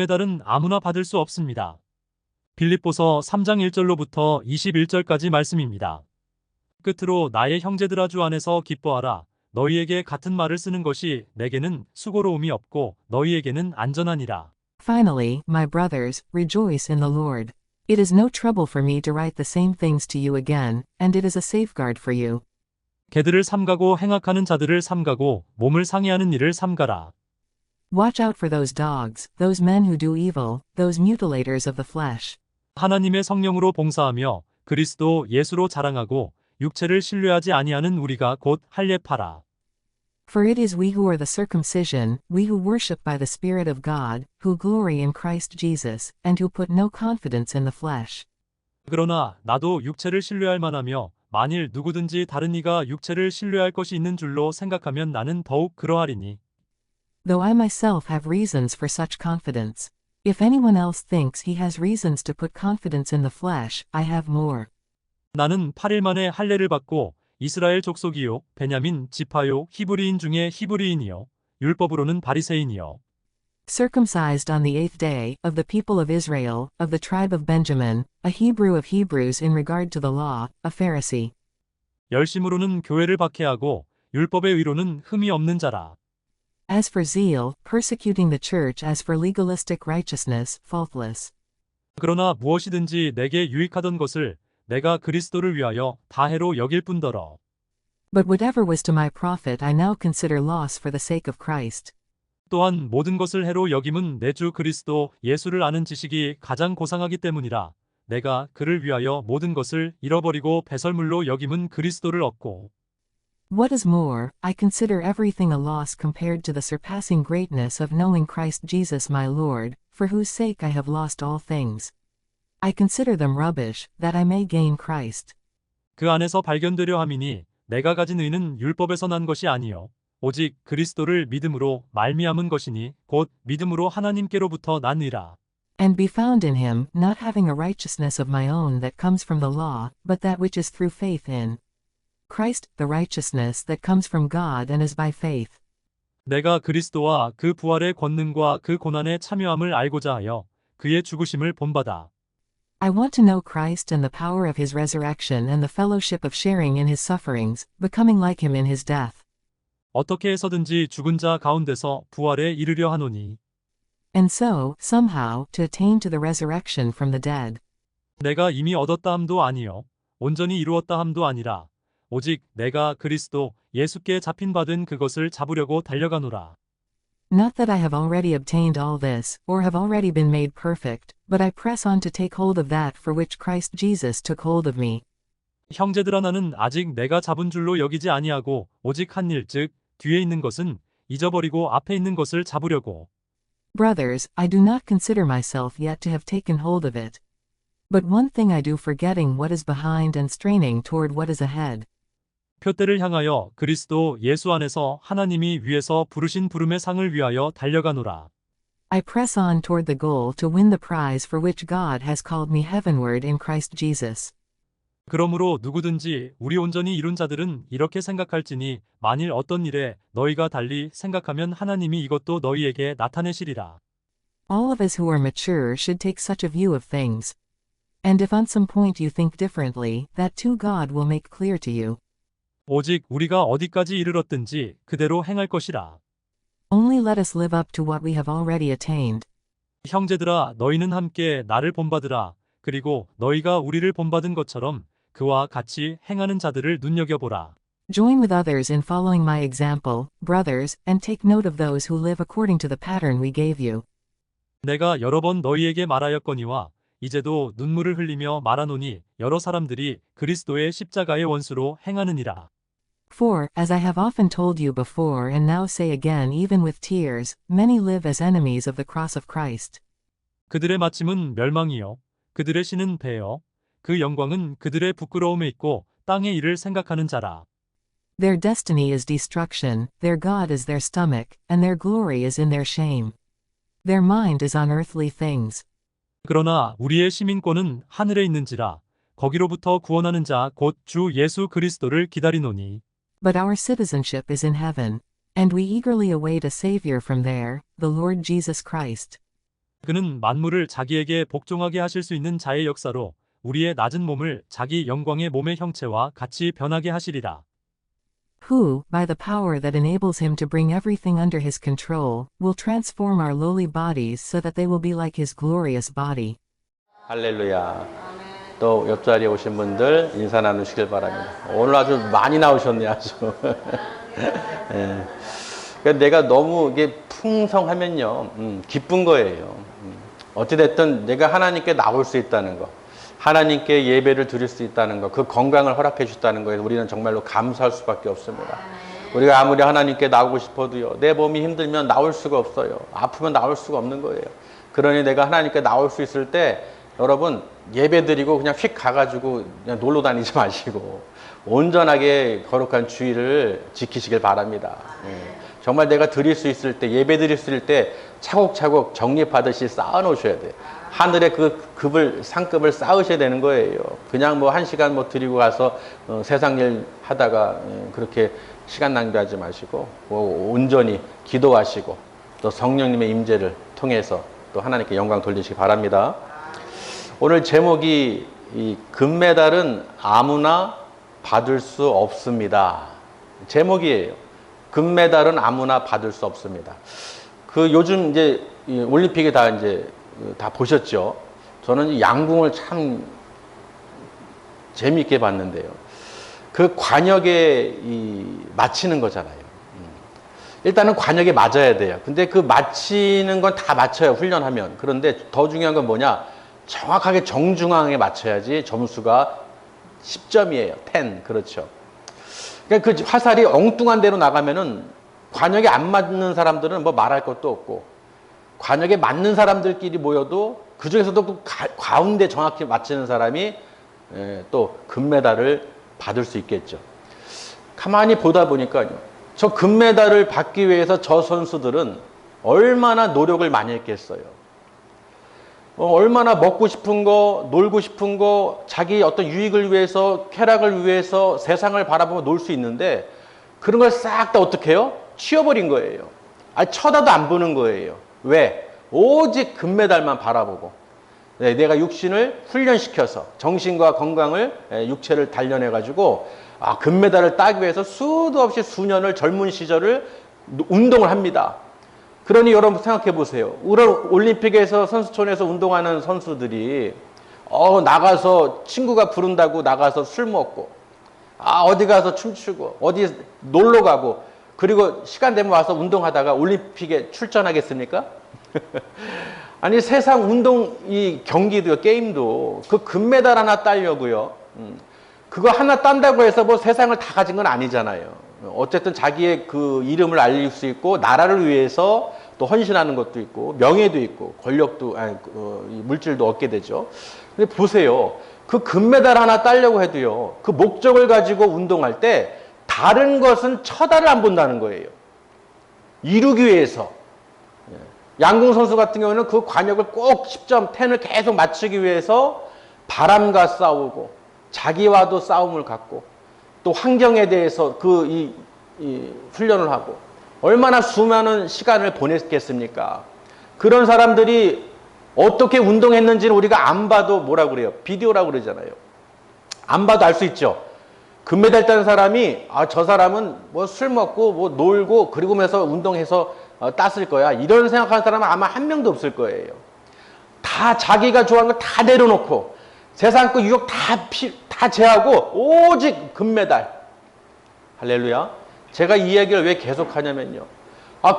금메달은 아무나 받을 수 없습니다. 빌립보서 3장 1절로부터 21절까지 말씀입니다. 끝으로 나의 형제들아 주 안에서 기뻐하라. 너희에게 같은 말을 쓰는 것이 내게는 수고로움이 없고 너희에게는 안전하니라. Finally, my brothers, rejoice in the Lord. It is no trouble for me to write the same things to you again, and it is a safeguard for you. 개들을 삼가고 행악하는 자들을 삼가고 몸을 상해하는 일을 삼가라. Watch out for those dogs, those men who do evil, those mutilators of the flesh. 하나님의 성령으로 봉사하며 그리스도 예수로 자랑하고 육체를 신뢰하지 아니하는 우리가 곧 할례파라. For it is we who are the circumcision, we who worship by the Spirit of God, who glory in Christ Jesus, and who put no confidence in the flesh. 그러나 나도 육체를 신뢰할 만하며 만일 누구든지 다른 이가 육체를 신뢰할 것이 있는 줄로 생각하면 나는 더욱 그러하리니. Though I myself have reasons for such confidence. If anyone else thinks he has reasons to put confidence in the flesh, I have more. 나는 8일 만에 할례를 받고 이스라엘 족속이요 베냐민 지파요 히브리인 중에 히브리인이요 율법으로는 바리새인이요. Circumcised on the 8th day, of the people of Israel, of the tribe of Benjamin, a Hebrew of Hebrews in regard to the law, a Pharisee. 열심으로는 교회를 박해하고 율법의 의로는 흠이 없는 자라. As for zeal, persecuting the church; as for legalistic righteousness, faultless. 그러나 무엇이든지 내게 유익하던 것을 내가 그리스도를 위하여 다해로 여길 뿐더러. But whatever was to my profit I now consider loss for the sake of Christ. 또한 모든 것을 해로 여김은 내 주 그리스도 예수를 아는 지식이 가장 고상하기 때문이라. 내가 그를 위하여 모든 것을 잃어버리고 배설물로 여김은 그리스도를 얻고. What is more, I consider everything a loss compared to the surpassing greatness of knowing Christ Jesus my Lord, for whose sake I have lost all things. I consider them rubbish, that I may gain Christ. 그 안에서 발견되려 함이니 내가 가진 의는 율법에서 난 것이 아니요 오직 그리스도를 믿음으로 말미암은 것이니 곧 믿음으로 하나님께로부터 난 의라. And be found in him, not having a righteousness of my own that comes from the law, but that which is through faith in Christ, the righteousness that comes from God and is by faith. 내가 그리스도와 그 부활의 권능과 그 고난에 참여함을 알고자 하여 그의 죽으심을 본받아. I want to know Christ and the power of his resurrection and the fellowship of sharing in his sufferings, becoming like him in his death. 어떻게 해서든지 죽은 자 가운데서 부활에 이르려 하노니. And so, somehow, to attain to the resurrection from the dead. 내가 이미 얻었다 함도 아니요 온전히 이루었다 함도 아니라 오직 내가 그리스도 예수께 잡힌 받은 그것을 잡으려고 달려가노라. Not that I have already obtained all this, or have already been made perfect, but I press on to take hold of that for which Christ Jesus took hold of me. 형제들아 나는 아직 내가 잡은 줄로 여기지 아니하고 오직 한 일 즉 뒤에 있는 것은 잊어버리고 앞에 있는 것을 잡으려고. Brothers, I do not consider myself yet to have taken hold of it. But one thing I do, forgetting what is behind and straining toward what is ahead. 표대를 향하여 그리스도 예수 안에서 하나님이 위에서 부르신 부름의 상을 위하여 달려가노라. I press on toward the goal to win the prize for which God has called me heavenward in Christ Jesus. 그러므로 누구든지 우리 온전히 이룬 자들은 이렇게 생각할지니 만일 어떤 일에 너희가 달리 생각하면 하나님이 이것도 너희에게 나타내시리라. All of us who are mature should take such a view of things. And if on some point you think differently, that too God will make clear to you. 오직 우리가 어디까지 이르렀든지 그대로 행할 것이라. Only let us live up to what we have already attained. 형제들아 너희는 함께 나를 본받으라. 그리고 너희가 우리를 본받은 것처럼 그와 같이 행하는 자들을 눈여겨보라. Join with others in following my example, brothers, and take note of those who live according to the pattern we gave you. 내가 여러 번 너희에게 말하였거니와 이제도 눈물을 흘리며 말하노니 여러 사람들이 그리스도의 십자가의 원수로 행하느니라. For, as I have often told you before and now say again even with tears, many live as enemies of the cross of Christ. 그들의 마침은 멸망이요 그들의 신은 배여 그 영광은 그들의 부끄러움에 있고 땅의 일을 생각하는 자라. Their destiny is destruction, their God is their stomach, and their glory is in their shame. Their mind is on earthly things. 그러나 우리의 시민권은 하늘에 있는지라 거기로부터 구원하는 자 곧 주 예수 그리스도를 기다리노니. But our citizenship is in heaven, and we eagerly await a Savior from there, the Lord Jesus Christ. 그는 만물을 자기에게 복종하게 하실 수 있는 자의 역사로 우리의 낮은 몸을 자기 영광의 몸의 형체와 같이 변하게 하시리라. Who, by the power that enables him to bring everything under his control, will transform our lowly bodies so that they will be like his glorious body. 할렐루야. 또 옆자리에 오신 분들 인사 나누시길 바랍니다. 오늘 아주 많이 나오셨네요, 아주. 예. 그러니까 내가 너무 이게 풍성하면요, 기쁜 거예요. 어찌됐든 내가 하나님께 나올 수 있다는 거, 하나님께 예배를 드릴 수 있다는 거, 그 건강을 허락해 주셨다는 거에 우리는 정말로 감사할 수밖에 없습니다. 우리가 아무리 하나님께 나오고 싶어도요, 내 몸이 힘들면 나올 수가 없어요. 아프면 나올 수가 없는 거예요. 그러니 내가 하나님께 나올 수 있을 때 여러분 예배 드리고 그냥 휙 가가지고 그냥 놀러 다니지 마시고 온전하게 거룩한 주의를 지키시길 바랍니다. 정말 내가 드릴 수 있을 때, 예배 드릴 수 있을 때 차곡차곡 정립하듯이 쌓아 놓으셔야 돼요. 하늘의 그 상급을 쌓으셔야 되는 거예요. 그냥 뭐 1시간 뭐 드리고 가서 세상 일 하다가 그렇게 시간 낭비하지 마시고 온전히 기도하시고 또 성령님의 임재를 통해서 또 하나님께 영광 돌리시기 바랍니다. 오늘 제목이 이 금메달은 아무나 받을 수 없습니다. 제목이에요. 금메달은 아무나 받을 수 없습니다. 그 요즘 이제 올림픽에 다 보셨죠? 저는 양궁을 참 재미있게 봤는데요. 그 관역에 맞히는 거잖아요. 일단은 관역에 맞아야 돼요. 근데 그 맞히는 건 다 맞춰요, 훈련하면. 그런데 더 중요한 건 뭐냐? 정확하게 정중앙에 맞춰야지 점수가 10점이에요. 10. 그렇죠. 그러니까 그 화살이 엉뚱한 데로 나가면은 관역에 안 맞는 사람들은 뭐 말할 것도 없고, 관역에 맞는 사람들끼리 모여도 그 중에서도 또 가운데 정확히 맞히는 사람이 또 금메달을 받을 수 있겠죠. 가만히 보다 보니까요, 저 금메달을 받기 위해서 저 선수들은 얼마나 노력을 많이 했겠어요. 얼마나 먹고 싶은 거, 놀고 싶은 거, 자기 어떤 유익을 위해서, 쾌락을 위해서 세상을 바라보고 놀 수 있는데 그런 걸 싹 다 어떻게 해요? 치워버린 거예요. 아니, 쳐다도 안 보는 거예요. 왜? 오직 금메달만 바라보고 내가 육신을 훈련시켜서 정신과 건강을, 육체를 단련해가지고 금메달을 따기 위해서 수도 없이 수년을 젊은 시절을 운동을 합니다. 그러니 여러분 생각해 보세요. 올림픽에서 선수촌에서 운동하는 선수들이 나가서 친구가 부른다고 나가서 술 먹고 어디 가서 춤추고 어디 놀러 가고 그리고 시간 되면 와서 운동하다가 올림픽에 출전하겠습니까? 아니 세상 운동 이 경기도 게임도 그 금메달 하나 따려고요. 그거 하나 딴다고 해서 뭐 세상을 다 가진 건 아니잖아요. 어쨌든 자기의 그 이름을 알릴 수 있고 나라를 위해서 또 헌신하는 것도 있고 명예도 있고 권력도 물질도 얻게 되죠. 근데 보세요. 그 금메달 하나 따려고 해도요. 그 목적을 가지고 운동할 때 다른 것은 쳐다를 안 본다는 거예요. 이루기 위해서. 양궁 선수 같은 경우는 그 관역을 꼭 10점, 10을 계속 맞추기 위해서 바람과 싸우고 자기와도 싸움을 갖고 또 환경에 대해서 이 훈련을 하고 얼마나 수많은 시간을 보냈겠습니까? 그런 사람들이 어떻게 운동했는지는 우리가 안 봐도 뭐라 그래요? 비디오라고 그러잖아요. 안 봐도 알 수 있죠. 금메달 딴 사람이 저 사람은 뭐 술 먹고 뭐 놀고 그리고 면서 운동해서 땄을 거야. 이런 생각하는 사람은 아마 한 명도 없을 거예요. 다 자기가 좋아하는 걸 다 내려놓고 세상 그 유혹 다 제하고 오직 금메달. 할렐루야. 제가 이 이야기를 왜 계속하냐면요.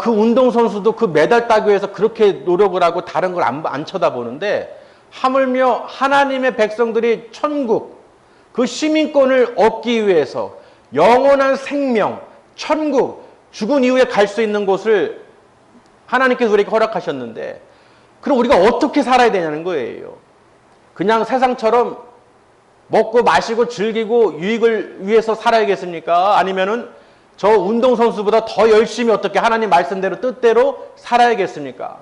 그 운동선수도 그 메달 따기 위해서 그렇게 노력을 하고 다른 걸 안 쳐다보는데 하물며 하나님의 백성들이 천국, 그 시민권을 얻기 위해서 영원한 생명, 천국, 죽은 이후에 갈 수 있는 곳을 하나님께서 우리에게 허락하셨는데 그럼 우리가 어떻게 살아야 되냐는 거예요. 그냥 세상처럼 먹고 마시고 즐기고 유익을 위해서 살아야겠습니까? 아니면은 저 운동선수보다 더 열심히 어떻게 하나님 말씀대로 뜻대로 살아야겠습니까?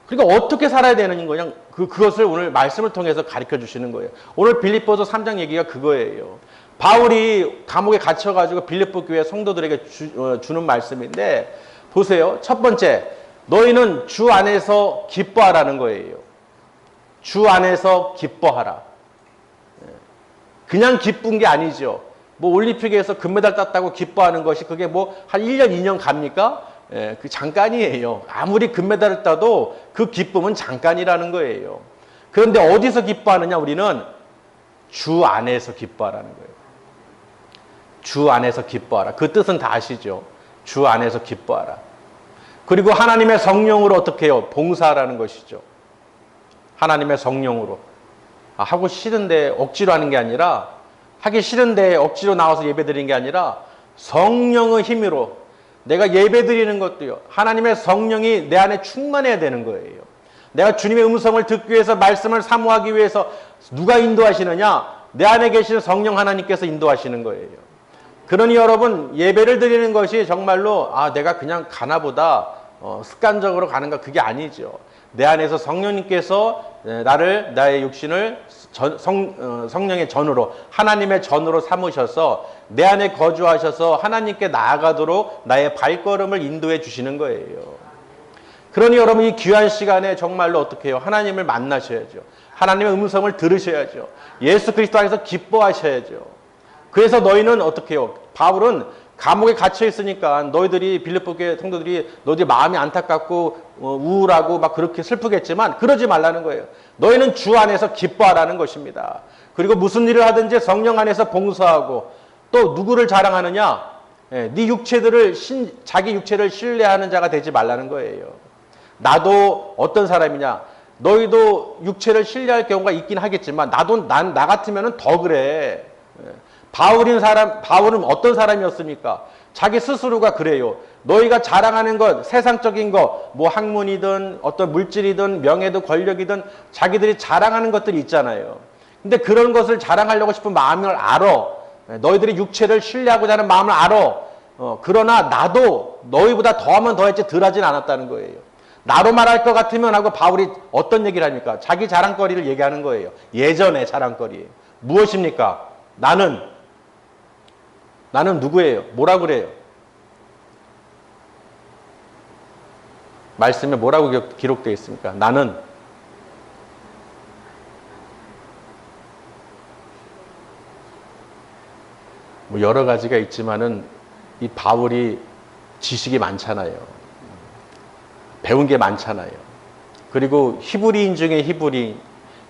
그러니까 어떻게 살아야 되는 거냐? 그것을 오늘 말씀을 통해서 가르쳐 주시는 거예요. 오늘 빌립보서 3장 얘기가 그거예요. 바울이 감옥에 갇혀가지고 빌립보 교회 성도들에게 주는 말씀인데 보세요. 첫 번째, 너희는 주 안에서 기뻐하라는 거예요. 주 안에서 기뻐하라. 그냥 기쁜 게 아니죠. 뭐 올림픽에서 금메달 땄다고 기뻐하는 것이 그게 뭐 한 1년, 2년 갑니까? 그 잠깐이에요. 아무리 금메달을 따도 그 기쁨은 잠깐이라는 거예요. 그런데 어디서 기뻐하느냐? 우리는 주 안에서 기뻐하라는 거예요. 주 안에서 기뻐하라. 그 뜻은 다 아시죠? 주 안에서 기뻐하라. 그리고 하나님의 성령으로 어떻게 해요? 봉사하라는 것이죠. 하나님의 성령으로. 하고 싫은데 억지로 하는 게 아니라, 하기 싫은데 억지로 나와서 예배 드리는 게 아니라 성령의 힘으로 내가 예배 드리는 것도요. 하나님의 성령이 내 안에 충만해야 되는 거예요. 내가 주님의 음성을 듣기 위해서 말씀을 사모하기 위해서 누가 인도하시느냐? 내 안에 계시는 성령 하나님께서 인도하시는 거예요. 그러니 여러분 예배를 드리는 것이 정말로 내가 그냥 가나보다 습관적으로 가는가 그게 아니죠. 내 안에서 성령님께서 나의 육신을 성령의 전으로 하나님의 전으로 삼으셔서 내 안에 거주하셔서 하나님께 나아가도록 나의 발걸음을 인도해 주시는 거예요. 그러니 여러분 이 귀한 시간에 정말로 어떻게 해요? 하나님을 만나셔야죠. 하나님의 음성을 들으셔야죠. 예수 그리스도 안에서 기뻐하셔야죠. 그래서 너희는 어떻게 해요? 바울은 감옥에 갇혀 있으니까 너희들이 빌립보교회 성도들이 너희들이 마음이 안타깝고 우울하고 막 그렇게 슬프겠지만 그러지 말라는 거예요. 너희는 주 안에서 기뻐하라는 것입니다. 그리고 무슨 일을 하든지 성령 안에서 봉사하고 또 누구를 자랑하느냐? 네 육체들을 자기 육체를 신뢰하는 자가 되지 말라는 거예요. 나도 어떤 사람이냐? 너희도 육체를 신뢰할 경우가 있긴 하겠지만 나 같으면은 더 그래. 바울은 어떤 사람이었습니까? 자기 스스로가 그래요. 너희가 자랑하는 것, 세상적인 것, 뭐 학문이든 어떤 물질이든 명예도 권력이든 자기들이 자랑하는 것들이 있잖아요. 근데 그런 것을 자랑하려고 싶은 마음을 알아. 너희들이 육체를 신뢰하고자 하는 마음을 알아. 그러나 나도 너희보다 더하면 더했지 덜하진 않았다는 거예요. 나로 말할 것 같으면 하고 바울이 어떤 얘기를 합니까? 자기 자랑거리를 얘기하는 거예요. 예전의 자랑거리. 무엇입니까? 나는 누구예요? 뭐라 그래요? 말씀에 뭐라고 기록되어 있습니까? 나는 뭐 여러 가지가 있지만은 이 바울이 지식이 많잖아요. 배운 게 많잖아요. 그리고 히브리인 중에 히브리인,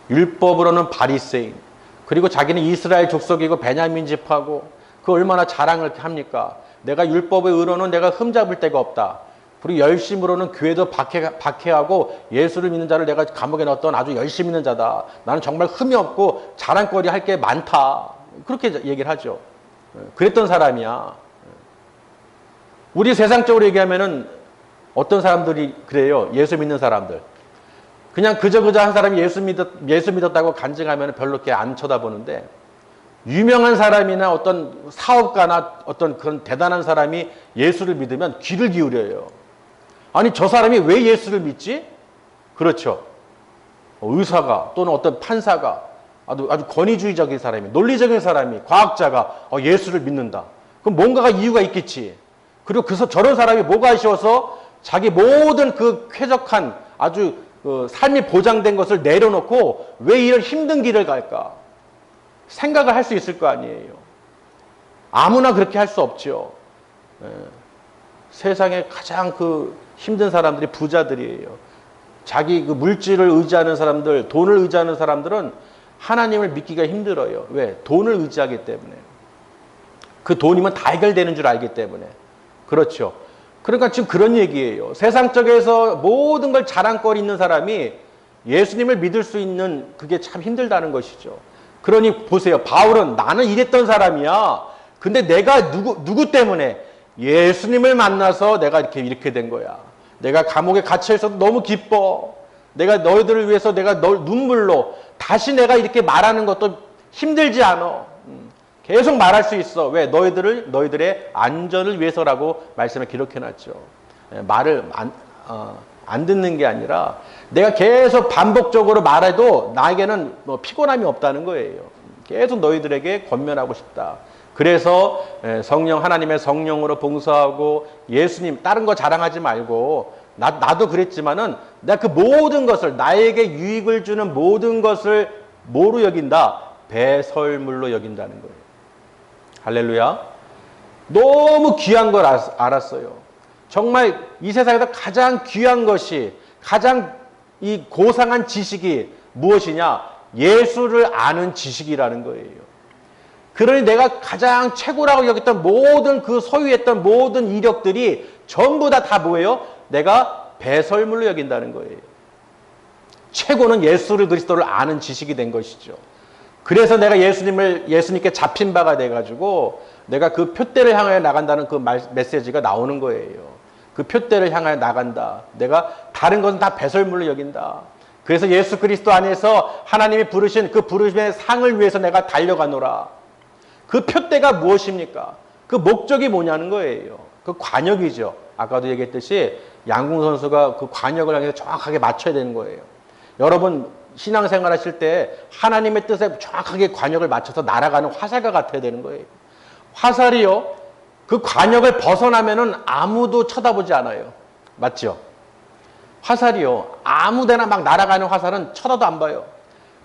율법으로는 바리새인, 그리고 자기는 이스라엘 족속이고 베냐민 지파고 그 얼마나 자랑을 합니까? 내가 율법의 의로는 내가 흠잡을 데가 없다. 그리고 열심으로는 교회도 박해하고 예수를 믿는 자를 내가 감옥에 넣었던 아주 열심히 있는 자다. 나는 정말 흠이 없고 자랑거리 할 게 많다. 그렇게 얘기를 하죠. 그랬던 사람이야. 우리 세상적으로 얘기하면은 어떤 사람들이 그래요? 예수 믿는 사람들. 그냥 그저 한 사람이 예수 믿었다고 간증하면 별로 이렇게 안 쳐다보는데 유명한 사람이나 어떤 사업가나 어떤 그런 대단한 사람이 예수를 믿으면 귀를 기울여요. 아니 저 사람이 왜 예수를 믿지? 그렇죠. 의사가 또는 어떤 판사가 아주 권위주의적인 사람이 논리적인 사람이 과학자가 예수를 믿는다. 그럼 뭔가가 이유가 있겠지. 그리고 저런 사람이 뭐가 아쉬워서 자기 모든 그 쾌적한 아주 삶이 보장된 것을 내려놓고 왜 이런 힘든 길을 갈까? 생각을 할 수 있을 거 아니에요. 아무나 그렇게 할 수 없죠. 세상에 가장 힘든 사람들이 부자들이에요. 자기 물질을 의지하는 사람들, 돈을 의지하는 사람들은 하나님을 믿기가 힘들어요. 왜? 돈을 의지하기 때문에. 그 돈이면 다 해결되는 줄 알기 때문에. 그렇죠. 그러니까 지금 그런 얘기예요. 세상 쪽에서 모든 걸 자랑거리 있는 사람이 예수님을 믿을 수 있는 그게 참 힘들다는 것이죠. 그러니 보세요. 바울은 나는 이랬던 사람이야. 근데 내가 누구 때문에 예수님을 만나서 내가 이렇게 된 거야. 내가 감옥에 갇혀 있어도 너무 기뻐. 내가 너희들을 위해서 내가 눈물로 다시 내가 이렇게 말하는 것도 힘들지 않아. 계속 말할 수 있어. 왜? 너희들의 안전을 위해서라고 말씀에 기록해놨죠. 말을 안 듣는 게 아니라 내가 계속 반복적으로 말해도 나에게는 피곤함이 없다는 거예요. 계속 너희들에게 권면하고 싶다. 그래서 하나님의 성령으로 봉사하고 예수님 다른 거 자랑하지 말고 나도 그랬지만은 내가 그 모든 것을, 나에게 유익을 주는 모든 것을 뭐로 여긴다? 배설물로 여긴다는 거예요. 할렐루야. 너무 귀한 걸 알았어요. 정말 이 세상에서 가장 귀한 것이, 가장 이 고상한 지식이 무엇이냐? 예수를 아는 지식이라는 거예요. 그러니 내가 가장 최고라고 여겼던 모든 그 소유했던 모든 이력들이 전부 다 뭐예요? 내가 배설물로 여긴다는 거예요. 최고는 예수를 그리스도를 아는 지식이 된 것이죠. 그래서 내가 예수님께 잡힌 바가 돼가지고 내가 그 표대를 향하여 나간다는 그 메시지가 나오는 거예요. 그 표대를 향하여 나간다. 내가 다른 것은 다 배설물로 여긴다. 그래서 예수 그리스도 안에서 하나님이 부르신 그 부르심의 상을 위해서 내가 달려가노라. 그 표대가 무엇입니까? 그 목적이 뭐냐는 거예요. 그 관역이죠. 아까도 얘기했듯이 양궁 선수가 그 관역을 향해서 정확하게 맞춰야 되는 거예요. 여러분 신앙생활 하실 때 하나님의 뜻에 정확하게 관역을 맞춰서 날아가는 화살과 같아야 되는 거예요. 화살이요, 그 관역을 벗어나면은 아무도 쳐다보지 않아요. 맞죠? 화살이요, 아무데나 막 날아가는 화살은 쳐다도 안 봐요.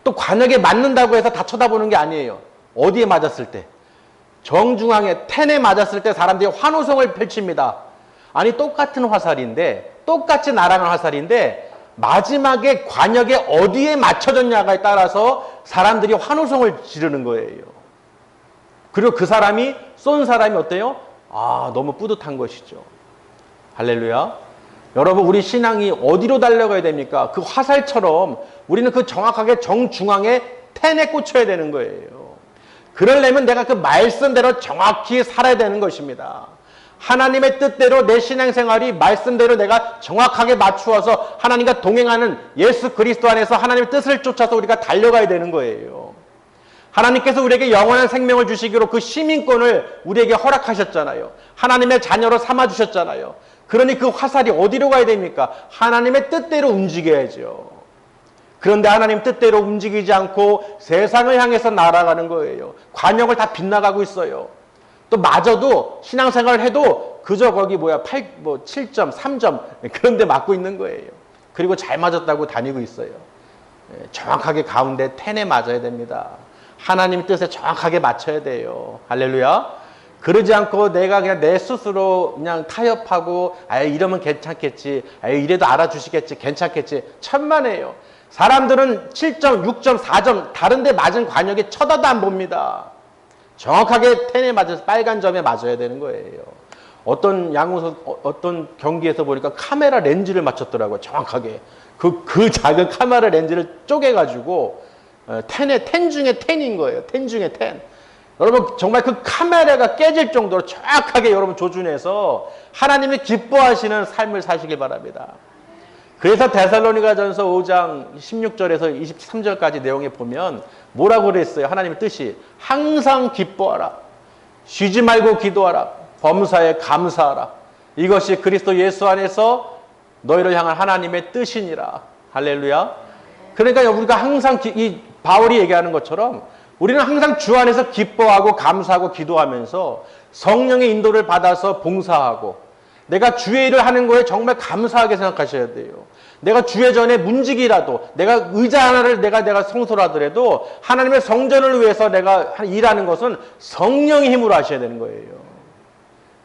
또 관역에 맞는다고 해서 다 쳐다보는 게 아니에요. 어디에 맞았을 때? 정중앙에 텐에 맞았을 때 사람들이 환호성을 펼칩니다. 아니 똑같은 화살인데, 똑같이 날아가는 화살인데 마지막에 관역에 어디에 맞춰졌냐에 따라서 사람들이 환호성을 지르는 거예요. 그리고 그 사람이 쏜 사람이 어때요? 아, 너무 뿌듯한 것이죠. 할렐루야. 여러분, 우리 신앙이 어디로 달려가야 됩니까? 그 화살처럼 우리는 그 정확하게 정중앙에 텐에 꽂혀야 되는 거예요. 그러려면 내가 그 말씀대로 정확히 살아야 되는 것입니다. 하나님의 뜻대로 내 신앙생활이 말씀대로 내가 정확하게 맞추어서 하나님과 동행하는 예수 그리스도 안에서 하나님의 뜻을 쫓아서 우리가 달려가야 되는 거예요. 하나님께서 우리에게 영원한 생명을 주시기로 그 시민권을 우리에게 허락하셨잖아요. 하나님의 자녀로 삼아주셨잖아요. 그러니 그 화살이 어디로 가야 됩니까? 하나님의 뜻대로 움직여야죠. 그런데 하나님 뜻대로 움직이지 않고 세상을 향해서 날아가는 거예요. 관역을 다 빗나가고 있어요. 또 마저도 신앙생활을 해도 그저 거기 7점, 3점 그런 데 맞고 있는 거예요. 그리고 잘 맞았다고 다니고 있어요. 정확하게 가운데 텐에 맞아야 됩니다. 하나님 뜻에 정확하게 맞춰야 돼요. 할렐루야. 그러지 않고 내가 그냥 내 스스로 그냥 타협하고 이러면 괜찮겠지, 이래도 알아주시겠지, 괜찮겠지, 천만에요. 사람들은 7점, 6점, 4점 다른 데 맞은 관역에 쳐다도 안 봅니다. 정확하게 텐에 맞아서 빨간 점에 맞아야 되는 거예요. 어떤 어떤 경기에서 보니까 카메라 렌즈를 맞췄더라고요. 정확하게. 그 작은 카메라 렌즈를 쪼개가지고 텐 중에 텐인 거예요. 텐 중에 텐. 여러분 정말 그 카메라가 깨질 정도로 정확하게 여러분 조준해서 하나님이 기뻐하시는 삶을 사시길 바랍니다. 그래서 데살로니가전서 5장 16절에서 23절까지 내용에 보면 뭐라고 그랬어요? 하나님의 뜻이 항상 기뻐하라, 쉬지 말고 기도하라, 범사에 감사하라. 이것이 그리스도 예수 안에서 너희를 향한 하나님의 뜻이니라. 할렐루야. 그러니까 우리가 항상 이 바울이 얘기하는 것처럼 우리는 항상 주 안에서 기뻐하고 감사하고 기도하면서 성령의 인도를 받아서 봉사하고, 내가 주의 일을 하는 거에 정말 감사하게 생각하셔야 돼요. 내가 주의 전에 문지기라도, 내가 의자 하나를 내가 성소를 하더라도 하나님의 성전을 위해서 내가 일하는 것은 성령의 힘으로 하셔야 되는 거예요.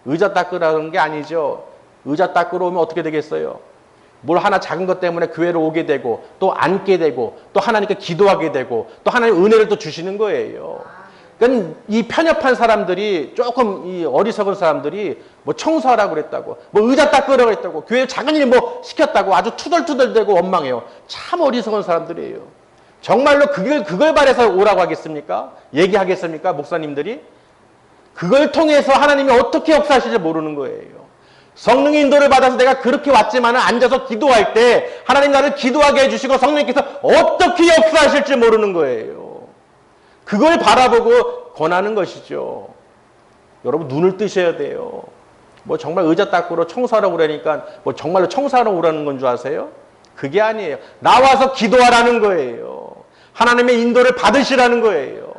의자 닦으라는 게 아니죠. 의자 닦으러 오면 어떻게 되겠어요? 뭘 하나 작은 것 때문에 교회를 오게 되고 또 앉게 되고 또 하나님께 기도하게 되고 또 하나님 은혜를 또 주시는 거예요. 그러니까 이 편협한 사람들이, 조금 이 어리석은 사람들이 뭐 청소하라고 그랬다고, 뭐 의자 닦으라고 그랬다고, 교회 작은 일 뭐 시켰다고 아주 투덜투덜대고 원망해요. 참 어리석은 사람들이에요. 정말로 그걸 바라서 오라고 하겠습니까? 얘기하겠습니까? 목사님들이? 그걸 통해서 하나님이 어떻게 역사하실지 모르는 거예요. 성령의 인도를 받아서 내가 그렇게 왔지만 앉아서 기도할 때 하나님 나를 기도하게 해주시고 성령님께서 어떻게 역사하실지 모르는 거예요. 그걸 바라보고 권하는 것이죠. 여러분 눈을 뜨셔야 돼요. 뭐 정말 의자 닦으러 청소하라고 그러니까 뭐 정말로 청소하러 오라는 건 줄 아세요? 그게 아니에요. 나와서 기도하라는 거예요. 하나님의 인도를 받으시라는 거예요.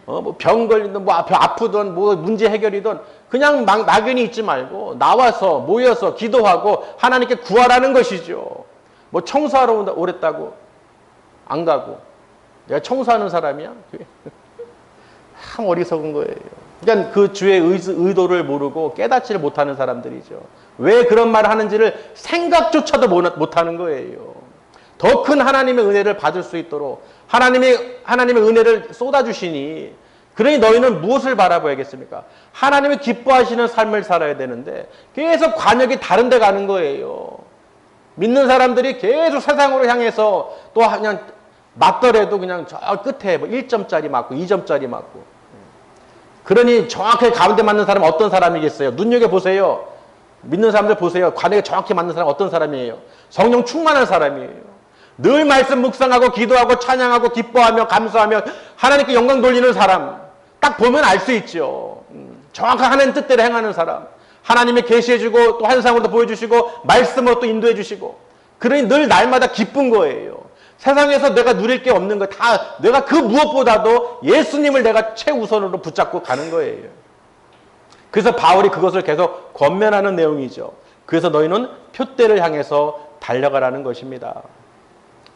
뭐 병 걸리든 뭐 아프든 뭐 문제 해결이든 그냥 막연히 있지 말고 나와서 모여서 기도하고 하나님께 구하라는 것이죠. 뭐 청소하러 오랬다고 안 가고 내가 청소하는 사람이야? 참 어리석은 거예요. 그러니까 그 주의 의도를 모르고 깨닫지를 못하는 사람들이죠. 왜 그런 말을 하는지를 생각조차도 못하는 거예요. 더 큰 하나님의 은혜를 받을 수 있도록 하나님의 은혜를 쏟아주시니 그러니 너희는 무엇을 바라봐야겠습니까? 하나님이 기뻐하시는 삶을 살아야 되는데 계속 관역이 다른 데 가는 거예요. 믿는 사람들이 계속 세상으로 향해서 또 그냥 맞더라도 그냥 저 끝에 뭐 1점짜리 맞고 2점짜리 맞고. 그러니 정확하게 가운데 맞는 사람은 어떤 사람이겠어요? 눈여겨보세요. 믿는 사람들 보세요. 관역에 정확히 맞는 사람은 어떤 사람이에요? 성령 충만한 사람이에요. 늘 말씀 묵상하고 기도하고 찬양하고 기뻐하며 감사하며 하나님께 영광 돌리는 사람. 딱 보면 알 수 있죠. 정확한 하나님 뜻대로 행하는 사람. 하나님이 계시해주고 또 환상으로도 보여주시고 말씀으로 또 인도해주시고 그러니 늘 날마다 기쁜 거예요. 세상에서 내가 누릴 게 없는 거 다 내가 그 무엇보다도 예수님을 내가 최우선으로 붙잡고 가는 거예요. 그래서 바울이 그것을 계속 권면하는 내용이죠. 그래서 너희는 표대를 향해서 달려가라는 것입니다.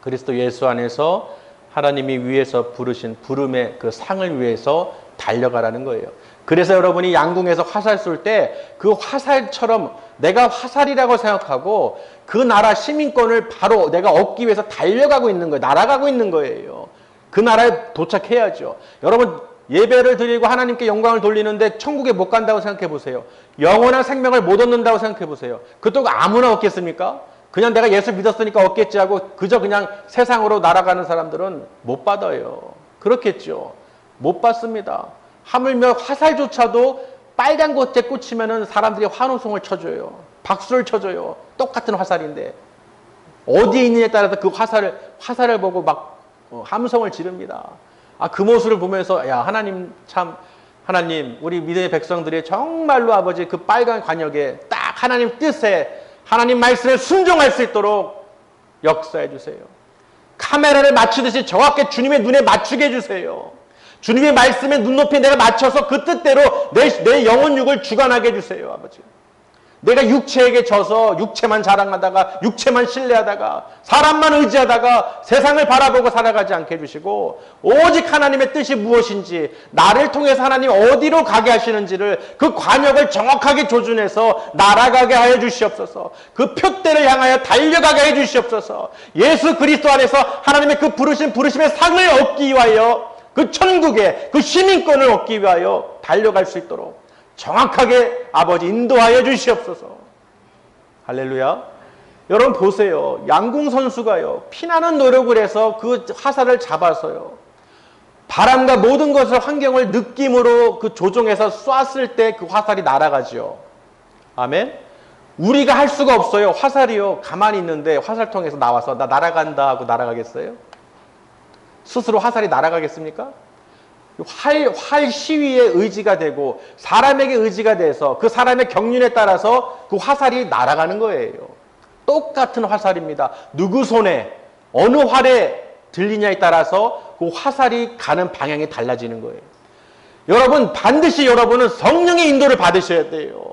그리스도 예수 안에서 하나님이 위에서 부르신 부름의 그 상을 위해서 달려가라는 거예요. 그래서 여러분이 양궁에서 화살 쏠 때 그 화살처럼 내가 화살이라고 생각하고 그 나라 시민권을 바로 내가 얻기 위해서 달려가고 있는 거예요. 날아가고 있는 거예요. 그 나라에 도착해야죠. 여러분 예배를 드리고 하나님께 영광을 돌리는데 천국에 못 간다고 생각해 보세요. 영원한 생명을 못 얻는다고 생각해 보세요. 그것도 아무나 얻겠습니까? 그냥 내가 예수 믿었으니까 얻겠지 하고 그저 그냥 세상으로 날아가는 사람들은 못 받아요. 그렇겠죠. 못 받습니다. 하물며 화살조차도 빨간 곳에 꽂히면은 사람들이 환호성을 쳐줘요. 박수를 쳐줘요. 똑같은 화살인데 어디에 있느냐에 따라서 그 화살을 보고 막 함성을 지릅니다. 그 모습을 보면서 야 하나님 참 하나님 우리 믿음의 백성들이 정말로 아버지 그 빨간 관역에 딱 하나님 뜻에 하나님 말씀에 순종할 수 있도록 역사해 주세요. 카메라를 맞추듯이 정확하게 주님의 눈에 맞추게 해주세요. 주님의 말씀에 눈높이에 내가 맞춰서 그 뜻대로 내 영혼육을 주관하게 해주세요. 아버지. 내가 육체에게 져서 육체만 자랑하다가 육체만 신뢰하다가 사람만 의지하다가 세상을 바라보고 살아가지 않게 해주시고 오직 하나님의 뜻이 무엇인지 나를 통해서 하나님 어디로 가게 하시는지를 그 관역을 정확하게 조준해서 날아가게 하여 주시옵소서. 그 표대를 향하여 달려가게 해 주시옵소서. 예수 그리스도 안에서 하나님의 그 부르심의 상을 얻기 위하여 그 천국의 그 시민권을 얻기 위하여 달려갈 수 있도록 정확하게 아버지 인도하여 주시옵소서. 할렐루야. 여러분 보세요. 양궁 선수가요. 피나는 노력을 해서 그 화살을 잡아서요. 바람과 모든 것을 환경을 느낌으로 그 조종해서 쐈을 때 그 화살이 날아가죠. 아멘. 우리가 할 수가 없어요. 화살이요. 가만히 있는데 화살통에서 나와서 나 날아간다 하고 날아가겠어요? 스스로 화살이 날아가겠습니까? 활 시위에 의지가 되고 사람에게 의지가 돼서 그 사람의 경륜에 따라서 그 화살이 날아가는 거예요. 똑같은 화살입니다. 누구 손에 어느 활에 들리냐에 따라서 그 화살이 가는 방향이 달라지는 거예요. 여러분 반드시 여러분은 성령의 인도를 받으셔야 돼요.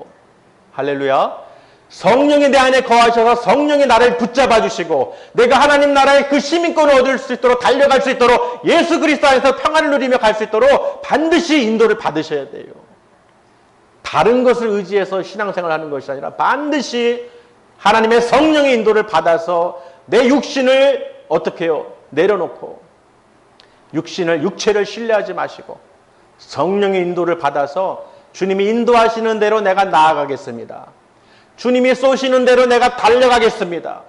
할렐루야. 성령이 내 안에 거하셔서 성령이 나를 붙잡아 주시고 내가 하나님 나라의 그 시민권을 얻을 수 있도록 달려갈 수 있도록 예수 그리스도 안에서 평안을 누리며 갈 수 있도록 반드시 인도를 받으셔야 돼요. 다른 것을 의지해서 신앙생활을 하는 것이 아니라 반드시 하나님의 성령의 인도를 받아서 내 육신을 어떻게 해요? 내려놓고 육체를 신뢰하지 마시고 성령의 인도를 받아서 주님이 인도하시는 대로 내가 나아가겠습니다. 주님이 쏘시는 대로 내가 달려가겠습니다.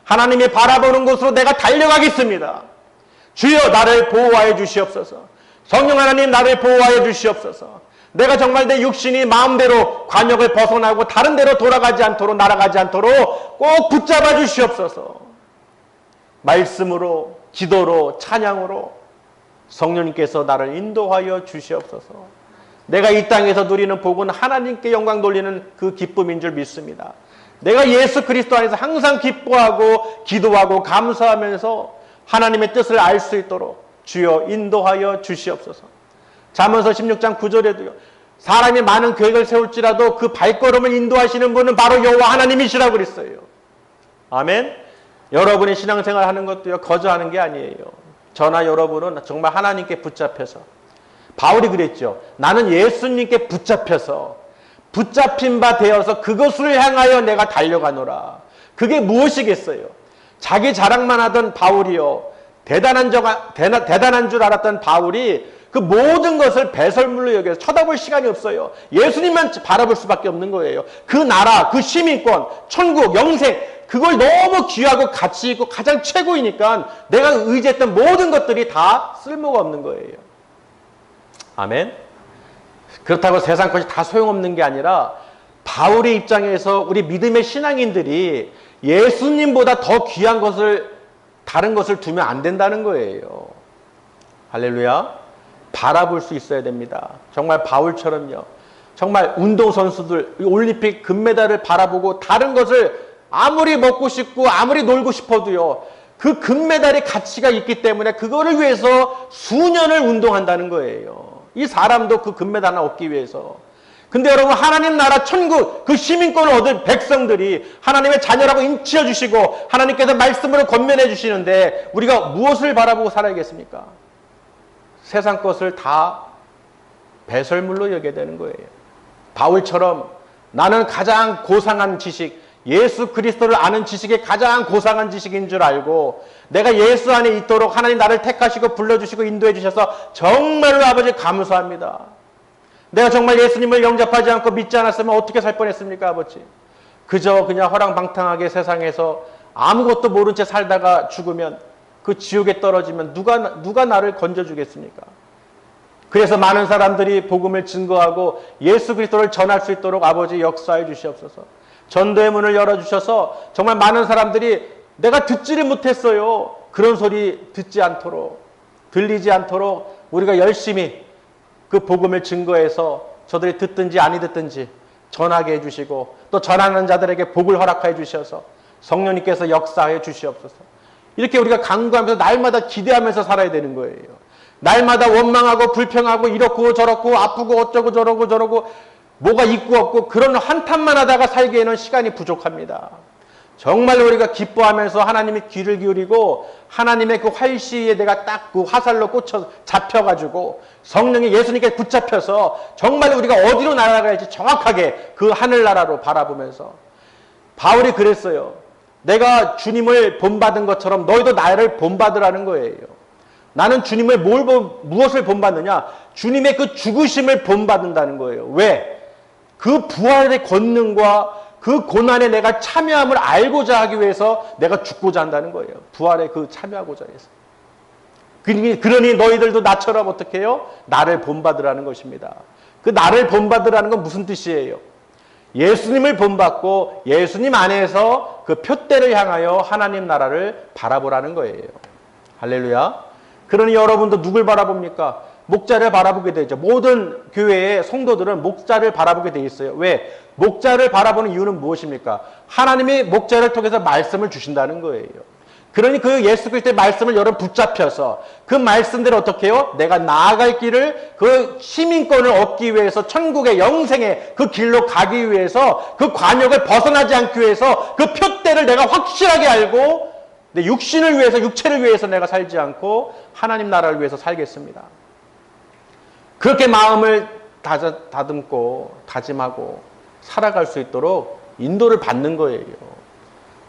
하나님이 바라보는 곳으로 내가 달려가겠습니다. 주여 나를 보호하여 주시옵소서. 성령 하나님 나를 보호하여 주시옵소서. 내가 정말 내 육신이 마음대로 관역을 벗어나고 다른 데로 돌아가지 않도록 날아가지 않도록 꼭 붙잡아 주시옵소서. 말씀으로 기도로 찬양으로 성령님께서 나를 인도하여 주시옵소서. 내가 이 땅에서 누리는 복은 하나님께 영광 돌리는 그 기쁨인 줄 믿습니다. 내가 예수 그리스도 안에서 항상 기뻐하고 기도하고 감사하면서 하나님의 뜻을 알 수 있도록 주여 인도하여 주시옵소서. 잠언서 16장 9절에도요. 사람이 많은 계획을 세울지라도 그 발걸음을 인도하시는 분은 바로 여호와 하나님이시라고 그랬어요. 아멘. 여러분이 신앙생활 하는 것도요, 거저하는 게 아니에요. 저나 여러분은 정말 하나님께 붙잡혀서, 바울이 그랬죠. 나는 예수님께 붙잡혀서, 붙잡힌 바 되어서 그것을 향하여 내가 달려가노라. 그게 무엇이겠어요? 자기 자랑만 하던 바울이요, 대단한 줄 알았던 바울이 그 모든 것을 배설물로 여겨서 쳐다볼 시간이 없어요. 예수님만 바라볼 수밖에 없는 거예요. 그 나라, 그 시민권, 천국, 영생, 그걸 너무 귀하고 가치 있고 가장 최고이니까 내가 의지했던 모든 것들이 다 쓸모가 없는 거예요. 아멘. 그렇다고 세상 것이 다 소용없는 게 아니라 바울의 입장에서 우리 믿음의 신앙인들이 예수님보다 더 귀한 것을, 다른 것을 두면 안 된다는 거예요. 할렐루야. 바라볼 수 있어야 됩니다. 정말 바울처럼요. 정말 운동선수들 올림픽 금메달을 바라보고 다른 것을 아무리 먹고 싶고 아무리 놀고 싶어도요, 그 금메달의 가치가 있기 때문에 그거를 위해서 수년을 운동한다는 거예요. 이 사람도 그 금메달을 얻기 위해서. 근데 여러분, 하나님 나라 천국 그 시민권을 얻은 백성들이 하나님의 자녀라고 인치해 주시고 하나님께서 말씀으로 권면해 주시는데 우리가 무엇을 바라보고 살아야겠습니까? 세상 것을 다 배설물로 여겨야 되는 거예요. 바울처럼 나는 가장 고상한 지식, 예수 그리스도를 아는 지식이 가장 고상한 지식인 줄 알고 내가 예수 안에 있도록 하나님 나를 택하시고 불러주시고 인도해 주셔서 정말로 아버지 감사합니다. 내가 정말 예수님을 영접하지 않고 믿지 않았으면 어떻게 살 뻔했습니까, 아버지? 그저 그냥 허랑방탕하게 세상에서 아무것도 모른 채 살다가 죽으면, 그 지옥에 떨어지면 누가 나를 건져주겠습니까? 그래서 많은 사람들이 복음을 증거하고 예수 그리스도를 전할 수 있도록 아버지 역사해 주시옵소서. 전도의 문을 열어주셔서 정말 많은 사람들이 내가 듣지를 못했어요, 그런 소리 듣지 않도록, 들리지 않도록 우리가 열심히 그 복음을 증거해서 저들이 듣든지 아니 듣든지 전하게 해주시고 또 전하는 자들에게 복을 허락해 주셔서 성령님께서 역사해 주시옵소서. 이렇게 우리가 간구하면서 날마다 기대하면서 살아야 되는 거예요. 날마다 원망하고 불평하고 이렇고 저렇고 아프고 어쩌고 저러고 뭐가 있고 없고 그런 한탄만 하다가 살기에는 시간이 부족합니다. 정말 우리가 기뻐하면서 하나님의 귀를 기울이고 하나님의 그 활시에 내가 딱 그 화살로 꽂혀 잡혀가지고 성령이 예수님께 붙잡혀서 정말 우리가 어디로 날아갈지 정확하게 그 하늘나라로 바라보면서, 바울이 그랬어요. 내가 주님을 본받은 것처럼 너희도 나를 본받으라는 거예요. 나는 주님을 무엇을 본받느냐? 주님의 그 죽으심을 본받는다는 거예요. 왜? 그 부활의 권능과 그 고난에 내가 참여함을 알고자 하기 위해서 내가 죽고자 한다는 거예요. 부활에 그 참여하고자 해서. 그러니 너희들도 나처럼 어떻게 해요? 나를 본받으라는 것입니다. 그 나를 본받으라는 건 무슨 뜻이에요? 예수님을 본받고 예수님 안에서 그 표대를 향하여 하나님 나라를 바라보라는 거예요. 할렐루야. 그러니 여러분도 누굴 바라봅니까? 목자를 바라보게 되죠. 모든 교회의 성도들은 목자를 바라보게 돼 있어요. 왜? 목자를 바라보는 이유는 무엇입니까? 하나님이 목자를 통해서 말씀을 주신다는 거예요. 그러니 그 예수 그리스도의 말씀을 여러분 붙잡혀서 그 말씀대로 어떻게 해요? 내가 나아갈 길을, 그 시민권을 얻기 위해서 천국의 영생의 그 길로 가기 위해서 그 관역을 벗어나지 않기 위해서 그 표대를 내가 확실하게 알고 내 육신을 위해서, 육체를 위해서 내가 살지 않고 하나님 나라를 위해서 살겠습니다. 그렇게 마음을 다듬고 다짐하고 살아갈 수 있도록 인도를 받는 거예요.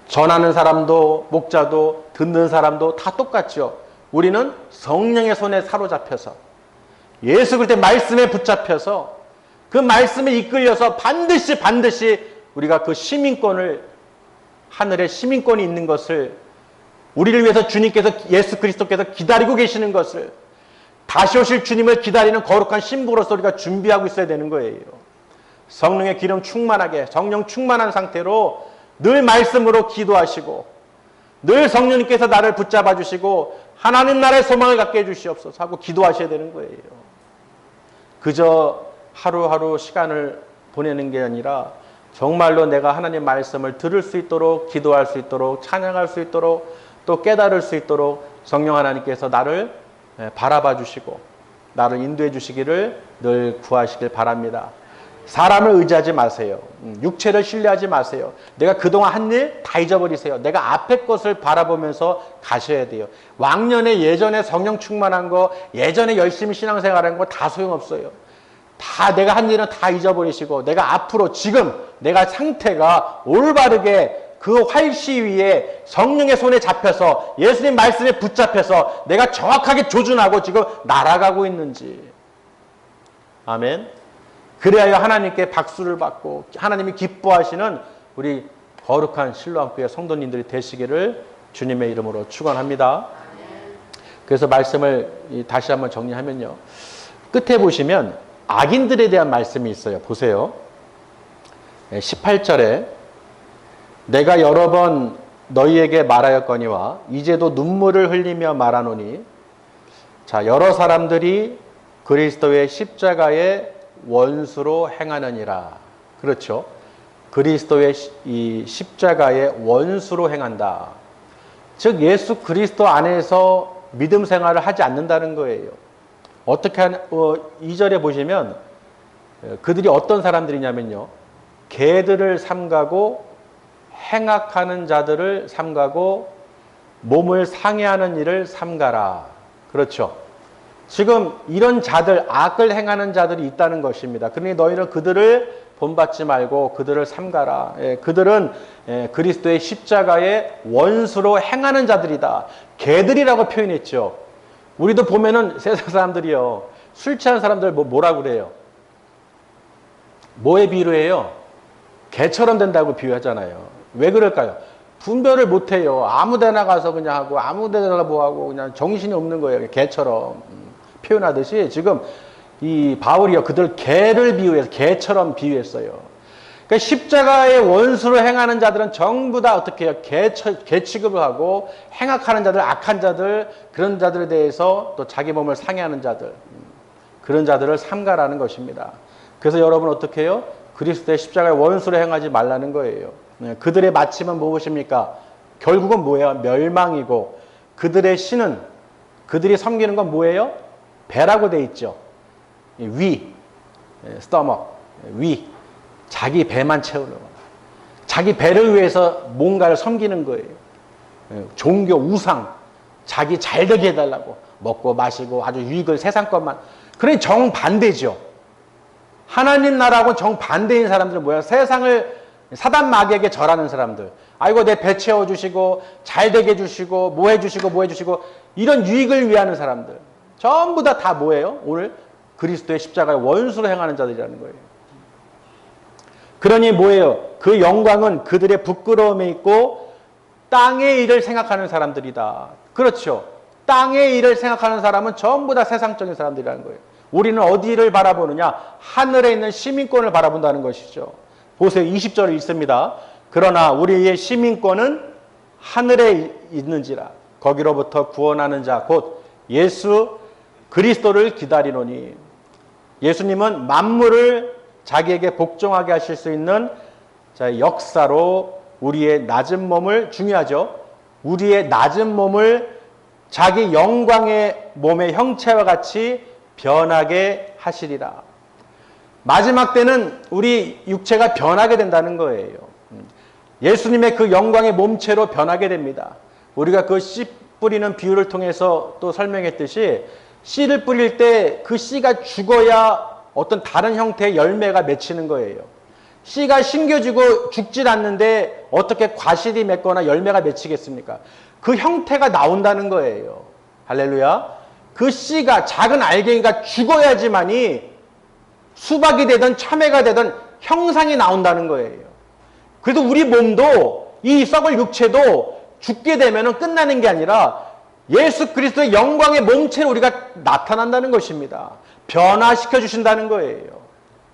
전하는 사람도 목자도 듣는 사람도 다 똑같죠. 우리는 성령의 손에 사로잡혀서 예수 그리스도의 말씀에 붙잡혀서 그 말씀에 이끌려서 반드시 우리가 그 시민권을, 하늘에 시민권이 있는 것을, 우리를 위해서 주님께서, 예수 그리스도께서 기다리고 계시는 것을, 다시 오실 주님을 기다리는 거룩한 신부로서 우리가 준비하고 있어야 되는 거예요. 성령의 기름 충만하게, 성령 충만한 상태로 늘 말씀으로 기도하시고 늘 성령님께서 나를 붙잡아 주시고 하나님 나라의 소망을 갖게 해주시옵소서 하고 기도하셔야 되는 거예요. 그저 하루하루 시간을 보내는 게 아니라 정말로 내가 하나님 말씀을 들을 수 있도록, 기도할 수 있도록, 찬양할 수 있도록, 또 깨달을 수 있도록 성령 하나님께서 나를 바라봐 주시고 나를 인도해 주시기를 늘 구하시길 바랍니다. 사람을 의지하지 마세요. 육체를 신뢰하지 마세요. 내가 그동안 한 일 다 잊어버리세요. 내가 앞에 것을 바라보면서 가셔야 돼요. 왕년에 예전에 성령 충만한 거, 예전에 열심히 신앙생활한 거 다 소용없어요. 다 내가 한 일은 다 잊어버리시고 내가 앞으로 지금 내가 상태가 올바르게 그 활시 위에 성령의 손에 잡혀서 예수님 말씀에 붙잡혀서 내가 정확하게 조준하고 지금 날아가고 있는지. 아멘. 그래야 하나님께 박수를 받고 하나님이 기뻐하시는 우리 거룩한 신로한교회 성도님들이 되시기를 주님의 이름으로 축원합니다. 그래서 말씀을 다시 한번 정리하면요. 끝에 보시면 악인들에 대한 말씀이 있어요. 보세요. 18절에 내가 여러 번 너희에게 말하였거니와 이제도 눈물을 흘리며 말하노니 자, 여러 사람들이 그리스도의 십자가의 원수로 행하느니라. 그렇죠. 그리스도의 이 십자가의 원수로 행한다. 즉 예수 그리스도 안에서 믿음 생활을 하지 않는다는 거예요. 어떻게 하는 2절에 보시면 그들이 어떤 사람들이냐면요. 개들을 삼가고 행악하는 자들을 삼가고 몸을 상해하는 일을 삼가라. 그렇죠. 지금 이런 자들, 악을 행하는 자들이 있다는 것입니다. 그러니 너희는 그들을 본받지 말고 그들을 삼가라. 그들은 그리스도의 십자가의 원수로 행하는 자들이다. 개들이라고 표현했죠. 우리도 보면은 세상 사람들이요. 술 취한 사람들 뭐라고 그래요? 뭐에 비유해요? 개처럼 된다고 비유하잖아요. 왜 그럴까요? 분별을 못해요. 아무 데나 가서 그냥 하고 아무 데나 뭐하고 그냥 정신이 없는 거예요. 개처럼. 표현하듯이 지금 이 바울이요. 그들 개를 비유해서 개처럼 비유했어요. 그러니까 십자가의 원수로 행하는 자들은 전부 다 어떻게 해요? 개 취급을 하고 행악하는 자들, 악한 자들, 그런 자들에 대해서 또 자기 몸을 상해하는 자들, 그런 자들을 삼가라는 것입니다. 그래서 여러분 어떻게 해요? 그리스도의 십자가의 원수로 행하지 말라는 거예요. 그들의 마침은 무엇입니까? 결국은 뭐예요? 멸망이고 그들의 신은 그들이 섬기는 건 뭐예요? 배라고 돼 있죠. 위, 스토먹, 위. 자기 배만 채우는 거예요. 자기 배를 위해서 뭔가를 섬기는 거예요. 종교, 우상, 자기 잘 되게 해달라고 먹고 마시고 아주 유익을 세상 것만. 그러니 정반대죠. 하나님 나라하고 정반대인 사람들은 뭐야? 세상을 사단 마귀에게 절하는 사람들. 아이고 내 배 채워주시고 잘 되게 해주시고 뭐 해주시고 뭐 해주시고 이런 유익을 위하는 사람들. 전부 다 뭐예요? 오늘 그리스도의 십자가의 원수로 행하는 자들이라는 거예요. 그러니 뭐예요? 그 영광은 그들의 부끄러움에 있고 땅의 일을 생각하는 사람들이다. 그렇죠. 땅의 일을 생각하는 사람은 전부 다 세상적인 사람들이라는 거예요. 우리는 어디를 바라보느냐? 하늘에 있는 시민권을 바라본다는 것이죠. 보세요. 20절에 있습니다. 그러나 우리의 시민권은 하늘에 있는지라 거기로부터 구원하는 자 곧 예수 그리스도를 기다리노니. 예수님은 만물을 자기에게 복종하게 하실 수 있는 역사로 우리의 낮은 몸을, 중요하죠. 우리의 낮은 몸을 자기 영광의 몸의 형체와 같이 변하게 하시리라. 마지막 때는 우리 육체가 변하게 된다는 거예요. 예수님의 그 영광의 몸체로 변하게 됩니다. 우리가 그 씨 뿌리는 비유를 통해서 또 설명했듯이 씨를 뿌릴 때 그 씨가 죽어야 어떤 다른 형태의 열매가 맺히는 거예요. 씨가 심겨지고 죽질 않는데 어떻게 과실이 맺거나 열매가 맺히겠습니까? 그 형태가 나온다는 거예요. 할렐루야. 그 씨가, 작은 알갱이가 죽어야지만이 수박이 되든 참외가 되든 형상이 나온다는 거예요. 그래도 우리 몸도 이 썩을 육체도 죽게 되면 끝나는 게 아니라 예수 그리스도의 영광의 몸체로 우리가 나타난다는 것입니다. 변화시켜 주신다는 거예요.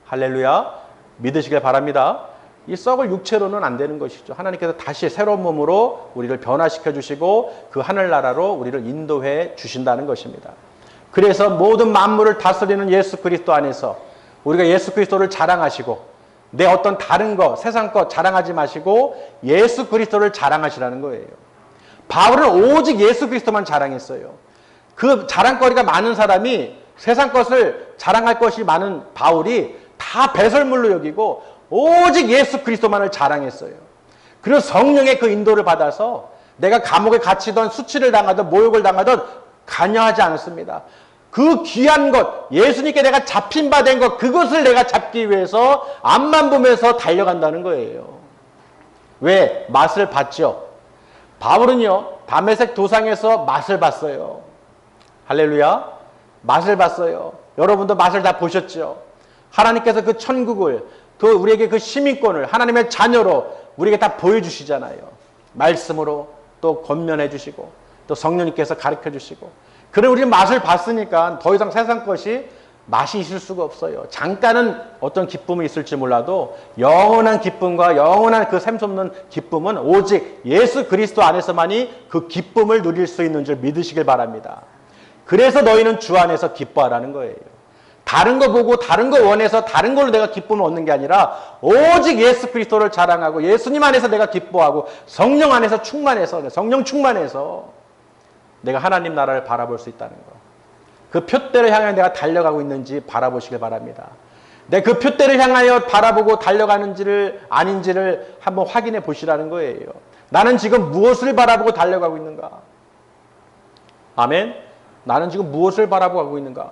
할렐루야. 믿으시길 바랍니다. 이 썩을 육체로는 안 되는 것이죠. 하나님께서 다시 새로운 몸으로 우리를 변화시켜 주시고 그 하늘나라로 우리를 인도해 주신다는 것입니다. 그래서 모든 만물을 다스리는 예수 그리스도 안에서 우리가 예수 그리스도를 자랑하시고 내 어떤 다른 것, 세상 것 자랑하지 마시고 예수 그리스도를 자랑하시라는 거예요. 바울은 오직 예수 그리스도만 자랑했어요. 그 자랑거리가 많은 사람이 세상 것을 자랑할 것이 많은 바울이 다 배설물로 여기고 오직 예수 그리스도만을 자랑했어요. 그리고 성령의 그 인도를 받아서 내가 감옥에 갇히던 수치를 당하던 모욕을 당하던 관여하지 않았습니다. 그 귀한 것, 예수님께 내가 잡힌 바 된 것, 그것을 내가 잡기 위해서 앞만 보면서 달려간다는 거예요. 왜? 맛을 봤죠. 바울은요, 다메섹 도상에서 맛을 봤어요. 할렐루야. 맛을 봤어요. 여러분도 맛을 다 보셨죠. 하나님께서 그 천국을, 우리에게 그 시민권을 하나님의 자녀로 우리에게 다 보여주시잖아요. 말씀으로 또 권면해 주시고 또 성령님께서 가르쳐 주시고. 그럼 우리는 맛을 봤으니까 더 이상 세상 것이 맛이 있을 수가 없어요. 잠깐은 어떤 기쁨이 있을지 몰라도 영원한 기쁨과 영원한 그 샘솟는 기쁨은 오직 예수 그리스도 안에서만이 그 기쁨을 누릴 수 있는 줄 믿으시길 바랍니다. 그래서 너희는 주 안에서 기뻐하라는 거예요. 다른 거 보고 다른 거 원해서 다른 걸로 내가 기쁨을 얻는 게 아니라 오직 예수 그리스도를 자랑하고 예수님 안에서 내가 기뻐하고 성령 안에서 충만해서, 성령 충만해서 내가 하나님 나라를 바라볼 수 있다는 거. 그 표대를 향해 내가 달려가고 있는지 바라보시길 바랍니다. 내 그 표대를 향하여 바라보고 달려가는지를 아닌지를 한번 확인해 보시라는 거예요. 나는 지금 무엇을 바라보고 달려가고 있는가? 아멘. 나는 지금 무엇을 바라보고 있는가?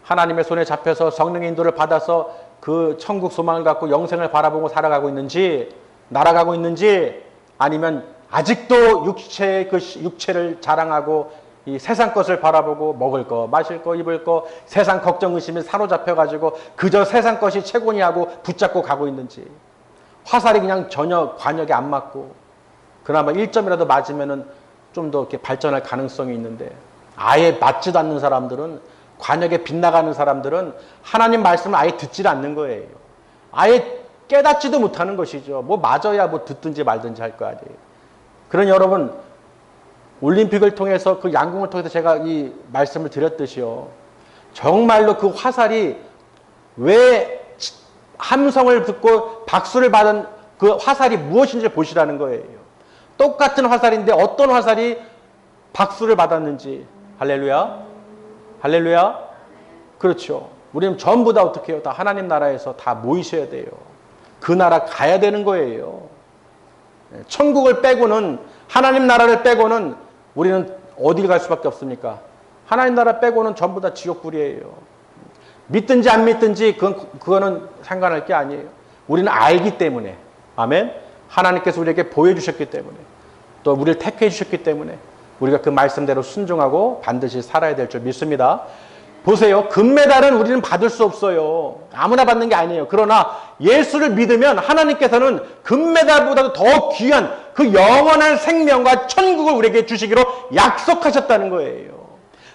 하나님의 손에 잡혀서 성령의 인도를 받아서 그 천국 소망을 갖고 영생을 바라보고 살아가고 있는지, 날아가고 있는지, 아니면 아직도 육체의 그 육체를 자랑하고 이 세상 것을 바라보고 먹을 거, 마실 거, 입을 거, 세상 걱정 의심에 사로잡혀가지고 그저 세상 것이 최고니하고 붙잡고 가고 있는지, 화살이 그냥 전혀 관역에 안 맞고 그나마 1점이라도 맞으면은 좀 더 이렇게 발전할 가능성이 있는데 아예 맞지도 않는 사람들은, 관역에 빗나가는 사람들은 하나님 말씀을 아예 듣질 않는 거예요. 아예 깨닫지도 못하는 것이죠. 뭐 맞아야 뭐 듣든지 말든지 할 거 아니에요. 그런 여러분, 올림픽을 통해서 그 양궁을 통해서 제가 이 말씀을 드렸듯이요. 정말로 그 화살이 왜 함성을 듣고 박수를 받은 그 화살이 무엇인지 보시라는 거예요. 똑같은 화살인데 어떤 화살이 박수를 받았는지. 할렐루야. 할렐루야. 그렇죠. 우리는 전부 다 어떻게 해요? 다 하나님 나라에서 다 모이셔야 돼요. 그 나라 가야 되는 거예요. 천국을 빼고는, 하나님 나라를 빼고는 우리는 어딜 갈 수밖에 없습니까? 하나님 나라 빼고는 전부 다 지옥불이에요. 믿든지 안 믿든지 그거는 상관할 게 아니에요. 우리는 알기 때문에. 아멘. 하나님께서 우리에게 보여주셨기 때문에, 또 우리를 택해 주셨기 때문에 우리가 그 말씀대로 순종하고 반드시 살아야 될 줄 믿습니다. 보세요. 금메달은 우리는 받을 수 없어요. 아무나 받는 게 아니에요. 그러나 예수를 믿으면 하나님께서는 금메달보다도 더 귀한 그 영원한 생명과 천국을 우리에게 주시기로 약속하셨다는 거예요.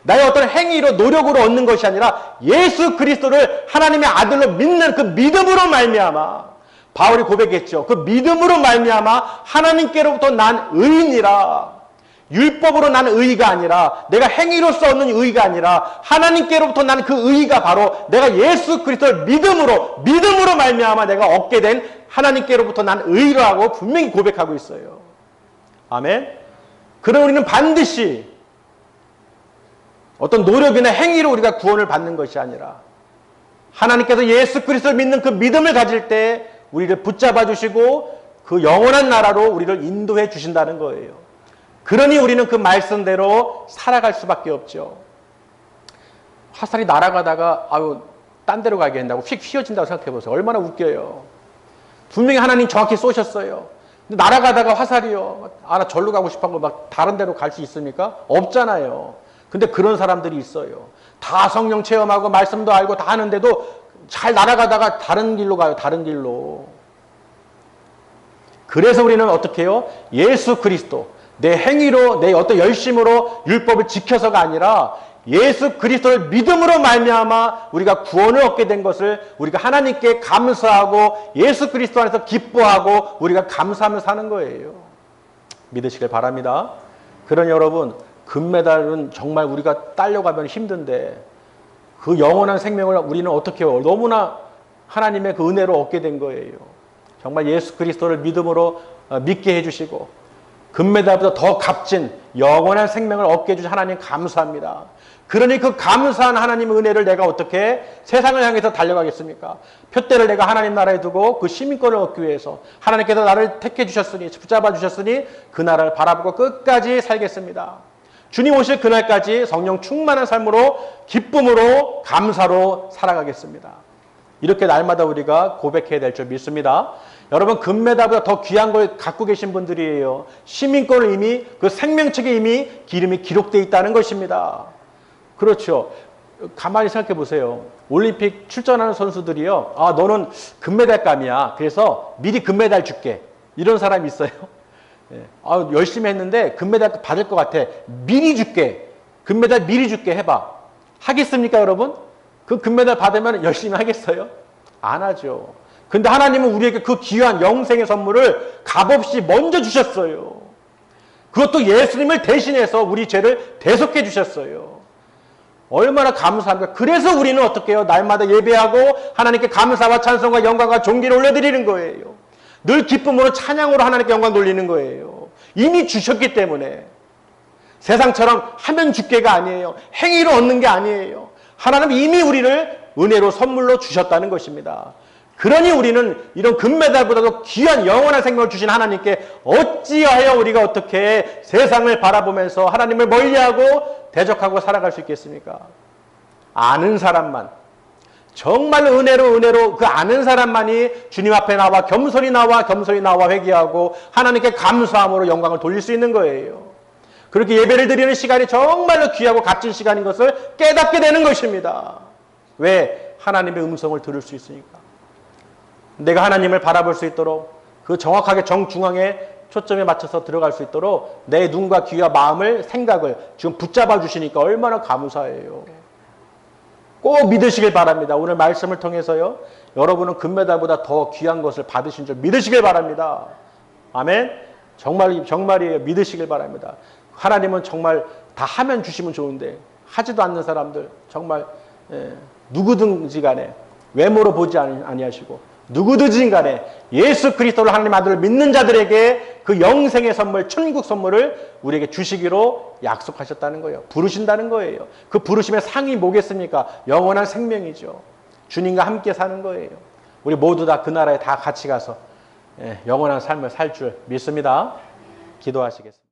나의 어떤 행위로, 노력으로 얻는 것이 아니라 예수 그리스도를 하나님의 아들로 믿는 그 믿음으로 말미암아, 바울이 고백했죠. 그 믿음으로 말미암아 하나님께로부터 난 의인이라. 율법으로 난 의의가 아니라, 내가 행위로서 얻는 의의가 아니라 하나님께로부터 난 그 의의가 바로 내가 예수 그리스도를 믿음으로 말미암아 내가 얻게 된 하나님께로부터 난 의의라고 분명히 고백하고 있어요. 아멘. 그럼 우리는 반드시 어떤 노력이나 행위로 우리가 구원을 받는 것이 아니라 하나님께서 예수 그리스도를 믿는 그 믿음을 가질 때 우리를 붙잡아 주시고 그 영원한 나라로 우리를 인도해 주신다는 거예요. 그러니 우리는 그 말씀대로 살아갈 수밖에 없죠. 화살이 날아가다가 딴 데로 가게 된다고 휙 휘어진다고 생각해 보세요. 얼마나 웃겨요. 분명히 하나님 정확히 쏘셨어요. 근데 날아가다가 화살이요. 나 절로 가고 싶어하고 막 다른 데로 갈 수 있습니까? 없잖아요. 근데 그런 사람들이 있어요. 다 성령 체험하고 말씀도 알고 다 하는데도 잘 날아가다가 다른 길로 가요. 다른 길로. 그래서 우리는 어떻게 해요? 예수 그리스도, 내 행위로, 내 어떤 열심으로 율법을 지켜서가 아니라 예수 그리스도를 믿음으로 말미암아 우리가 구원을 얻게 된 것을 우리가 하나님께 감사하고 예수 그리스도 안에서 기뻐하고 우리가 감사하며 사는 거예요. 믿으시길 바랍니다. 그런 여러분, 금메달은 정말 우리가 따려가면 힘든데 그 영원한 생명을 우리는 어떻게 해요? 너무나 하나님의 그 은혜로 얻게 된 거예요. 정말 예수 그리스도를 믿음으로 믿게 해주시고 금메달보다 더 값진 영원한 생명을 얻게 해주신 하나님 감사합니다. 그러니 그 감사한 하나님의 은혜를 내가 어떻게 세상을 향해서 달려가겠습니까? 표대를 내가 하나님 나라에 두고 그 시민권을 얻기 위해서 하나님께서 나를 택해 주셨으니 붙잡아 주셨으니 그 나라를 바라보고 끝까지 살겠습니다. 주님 오실 그날까지 성령 충만한 삶으로 기쁨으로 감사로 살아가겠습니다. 이렇게 날마다 우리가 고백해야 될 줄 믿습니다. 여러분 금메달보다 더 귀한 걸 갖고 계신 분들이에요. 시민권을 이미 그 생명책에 이미 기름이 기록되어 있다는 것입니다. 그렇죠. 가만히 생각해 보세요. 올림픽 출전하는 선수들이요. 아, 너는 금메달감이야. 그래서 미리 금메달 줄게. 이런 사람이 있어요. 예. 아, 열심히 했는데 금메달 받을 것 같아. 미리 줄게. 금메달 미리 줄게 해봐. 하겠습니까, 여러분? 그 금메달 받으면 열심히 하겠어요? 안 하죠. 근데 하나님은 우리에게 그 귀한 영생의 선물을 값없이 먼저 주셨어요. 그것도 예수님을 대신해서 우리 죄를 대속해 주셨어요. 얼마나 감사합니까? 그래서 우리는 어떻게 해요? 날마다 예배하고 하나님께 감사와 찬송과 영광과 존귀를 올려드리는 거예요. 늘 기쁨으로 찬양으로 하나님께 영광 돌리는 거예요. 이미 주셨기 때문에. 세상처럼 하면 죽게가 아니에요. 행위로 얻는 게 아니에요. 하나님 이미 우리를 은혜로 선물로 주셨다는 것입니다. 그러니 우리는 이런 금메달보다도 귀한 영원한 생명을 주신 하나님께 어찌하여 우리가 어떻게 세상을 바라보면서 하나님을 멀리하고 대적하고 살아갈 수 있겠습니까? 아는 사람만, 정말 은혜로 그 아는 사람만이 주님 앞에 나와 겸손히 나와 회개하고 하나님께 감사함으로 영광을 돌릴 수 있는 거예요. 그렇게 예배를 드리는 시간이 정말로 귀하고 값진 시간인 것을 깨닫게 되는 것입니다. 왜? 하나님의 음성을 들을 수 있으니까. 내가 하나님을 바라볼 수 있도록 그 정확하게 정중앙에 초점에 맞춰서 들어갈 수 있도록 내 눈과 귀와 마음을 생각을 지금 붙잡아 주시니까 얼마나 감사해요. 꼭 믿으시길 바랍니다. 오늘 말씀을 통해서요. 여러분은 금메달보다 더 귀한 것을 받으신 줄 믿으시길 바랍니다. 아멘. 정말이에요. 믿으시길 바랍니다. 하나님은 정말 다 하면 주시면 좋은데 하지도 않는 사람들 정말 누구든지 간에 외모로 보지 아니하시고 누구든지 간에 예수 그리스도를 하나님 아들을 믿는 자들에게 그 영생의 선물, 천국 선물을 우리에게 주시기로 약속하셨다는 거예요. 부르신다는 거예요. 그 부르심의 상이 뭐겠습니까? 영원한 생명이죠. 주님과 함께 사는 거예요. 우리 모두 다 그 나라에 다 같이 가서 영원한 삶을 살 줄 믿습니다. 기도하시겠습니다.